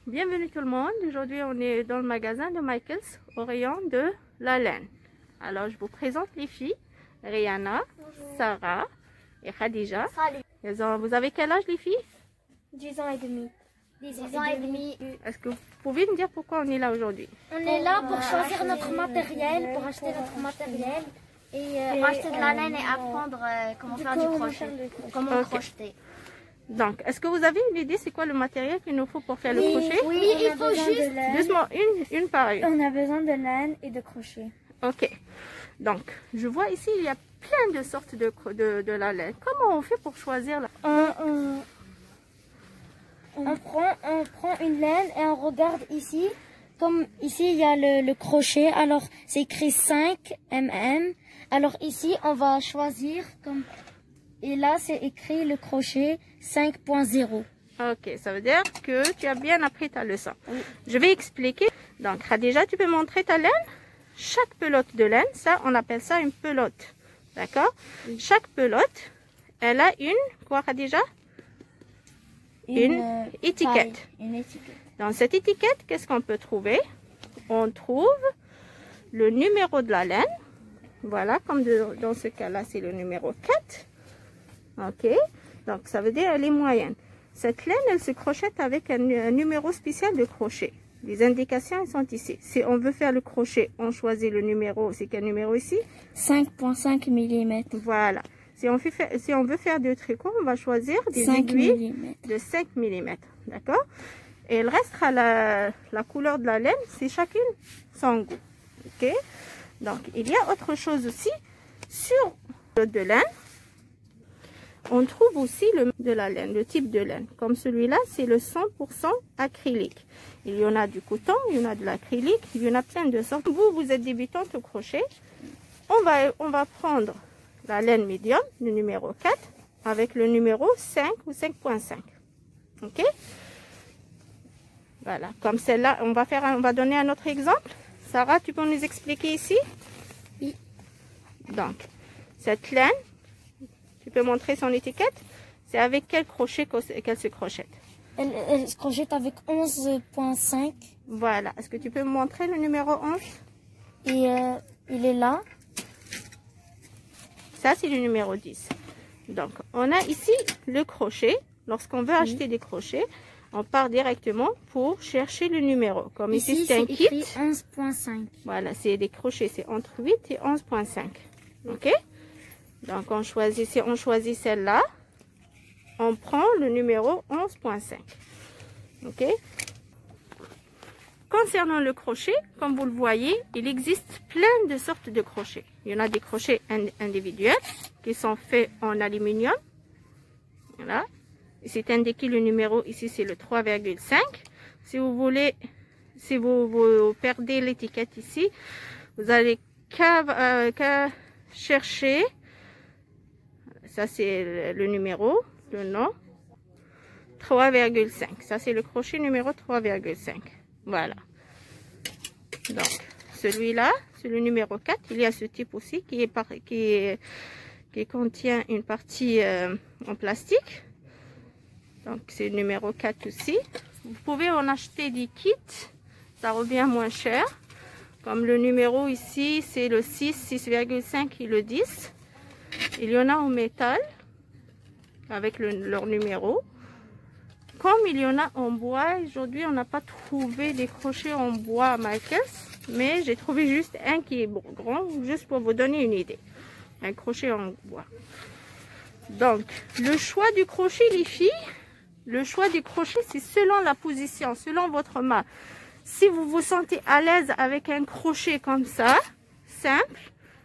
Bienvenue tout le monde. Aujourd'hui, on est dans le magasin de Michaels au rayon de la laine. Alors, je vous présente les filles. Rihanna, bonjour. Sarah et Khadija. Salut. Vous avez quel âge les filles? 10 ans et demi. 10 ans et demi. Est-ce que vous pouvez me dire pourquoi on est là aujourd'hui? On est là pour choisir notre matériel, pour acheter notre matériel et acheter de la laine et apprendre comment faire du crochet, comment crocheter. Donc, est-ce que vous avez une idée c'est quoi le matériel qu'il nous faut pour faire le crochet? Oui, il faut juste... Doucement, une par une. On a besoin de laine et de crochet. Ok. Donc, je vois ici, il y a plein de sortes de la laine. Comment on fait pour choisir la... On prend une laine et on regarde ici. Comme ici, il y a le crochet. Alors, c'est écrit 5 mm. Alors ici, on va choisir comme... Et là, c'est écrit le crochet 5.0. Ok, ça veut dire que tu as bien appris ta leçon. Oui. Je vais expliquer. Donc, Khadija, tu peux montrer ta laine? Chaque pelote de laine, ça, on appelle ça une pelote. D'accord? Oui. Chaque pelote, elle a une, quoi Khadija? Une étiquette. Une étiquette. Dans cette étiquette, qu'est-ce qu'on peut trouver? On trouve le numéro de la laine. Voilà, comme dans ce cas-là, c'est le numéro 4. Ok, donc ça veut dire elle est moyenne. Cette laine, elle se crochette avec un numéro spécial de crochet. Les indications elles sont ici. Si on veut faire le crochet, on choisit le numéro. C'est quel numéro ici? 5.5 mm. Voilà. Si on veut faire du tricot, on va choisir des aiguilles de 5 mm. D'accord? Et le reste, la couleur de la laine, c'est chacune son goût. Ok? Donc, il y a autre chose aussi. Sur le de laine, on trouve aussi de la laine, le type de laine. Comme celui-là, c'est le 100% acrylique. Il y en a du coton, il y en a de l'acrylique, il y en a plein de sortes. Vous êtes débutante au crochet. On va prendre la laine médium, le numéro 4, avec le numéro 5 ou 5.5. Ok? Voilà, comme celle-là, on va donner un autre exemple. Sarah, tu peux nous expliquer ici? Oui. Donc, cette laine, tu peux montrer son étiquette? C'est avec quel crochet qu'elle se crochette? Elle se crochette avec 11.5. Voilà. Est-ce que tu peux me montrer le numéro 11? Et il est là. Ça, c'est le numéro 10. Donc, on a ici le crochet. Lorsqu'on veut acheter des crochets, on part directement pour chercher le numéro. Comme ici, c'est un kit. 11.5. Voilà, c'est des crochets. C'est entre 8 et 11.5. Ok? Donc, si on choisit celle-là, on prend le numéro 11.5. Ok? Concernant le crochet, comme vous le voyez, il existe plein de sortes de crochets. Il y en a des crochets individuels qui sont faits en aluminium. Voilà. C'est indiqué le numéro, ici c'est le 3,5. Si vous perdez l'étiquette ici, vous allez qu'à chercher. Ça c'est le numéro, le nom. 3,5. Ça c'est le crochet numéro 3,5. Voilà. Donc, celui-là, c'est le numéro 4. Il y a ce type aussi qui contient une partie en plastique. Donc, c'est le numéro 4 aussi. Vous pouvez en acheter des kits. Ça revient moins cher. Comme le numéro ici, c'est le 6, 6,5 et le 10. Il y en a en métal avec leur numéro. Comme il y en a en bois, aujourd'hui on n'a pas trouvé des crochets en bois à Michaels, mais j'ai trouvé juste un qui est grand, juste pour vous donner une idée. Un crochet en bois. Donc, le choix du crochet, les filles, le choix du crochet, c'est selon la position, selon votre main. Si vous vous sentez à l'aise avec un crochet comme ça, simple,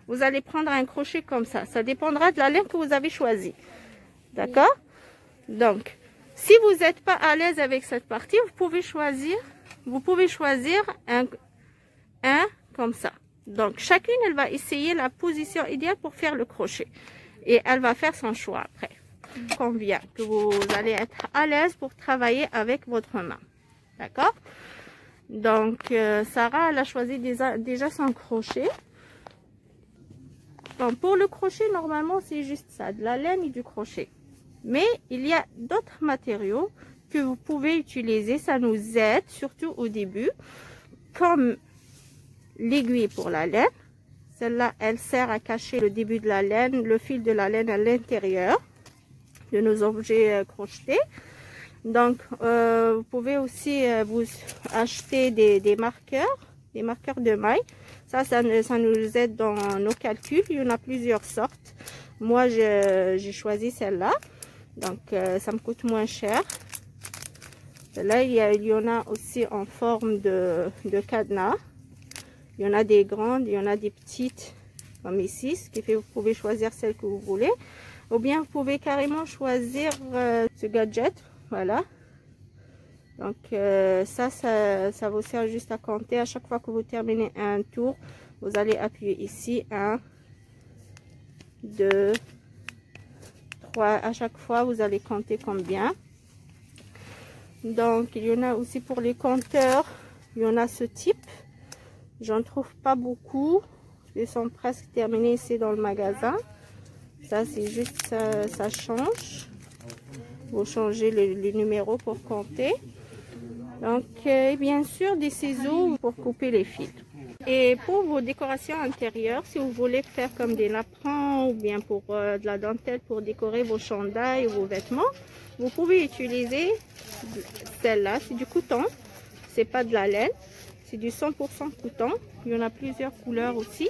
vous allez prendre un crochet comme ça. Ça dépendra de la laine que vous avez choisie. D'accord? Donc, si vous n'êtes pas à l'aise avec cette partie, vous pouvez choisir un comme ça. Donc, chacune, elle va essayer la position idéale pour faire le crochet. Et elle va faire son choix après. Convient que vous allez être à l'aise pour travailler avec votre main. D'accord? Donc, Sarah, elle a choisi déjà son crochet. Donc, pour le crochet, normalement, c'est juste ça, de la laine et du crochet. Mais il y a d'autres matériaux que vous pouvez utiliser, ça nous aide, surtout au début, comme l'aiguille pour la laine. Celle-là, elle sert à cacher le début de la laine, le fil de la laine à l'intérieur de nos objets crochetés. Donc, vous pouvez aussi vous acheter des marqueurs de mailles. Ça nous aide dans nos calculs. Il y en a plusieurs sortes. Moi, j'ai choisi celle-là. Donc, ça me coûte moins cher. Là, il y en a aussi en forme de cadenas. Il y en a des grandes, il y en a des petites, comme ici. Ce qui fait que vous pouvez choisir celle que vous voulez. Ou bien, vous pouvez carrément choisir ce gadget. Voilà. Donc, ça vous sert juste à compter. À chaque fois que vous terminez un tour, vous allez appuyer ici. 1, 2, 3. À chaque fois, vous allez compter combien. Donc, il y en a aussi pour les compteurs. Il y en a ce type. J'en trouve pas beaucoup. Ils sont presque terminés ici dans le magasin. Ça, c'est juste, ça change. Vous changez le numéro pour compter. Donc, bien sûr, des ciseaux pour couper les fils. Et pour vos décorations intérieures, si vous voulez faire comme des napperons ou bien pour de la dentelle pour décorer vos chandails ou vos vêtements, vous pouvez utiliser celle-là. C'est du coton, c'est pas de la laine, c'est du 100% coton. Il y en a plusieurs couleurs aussi.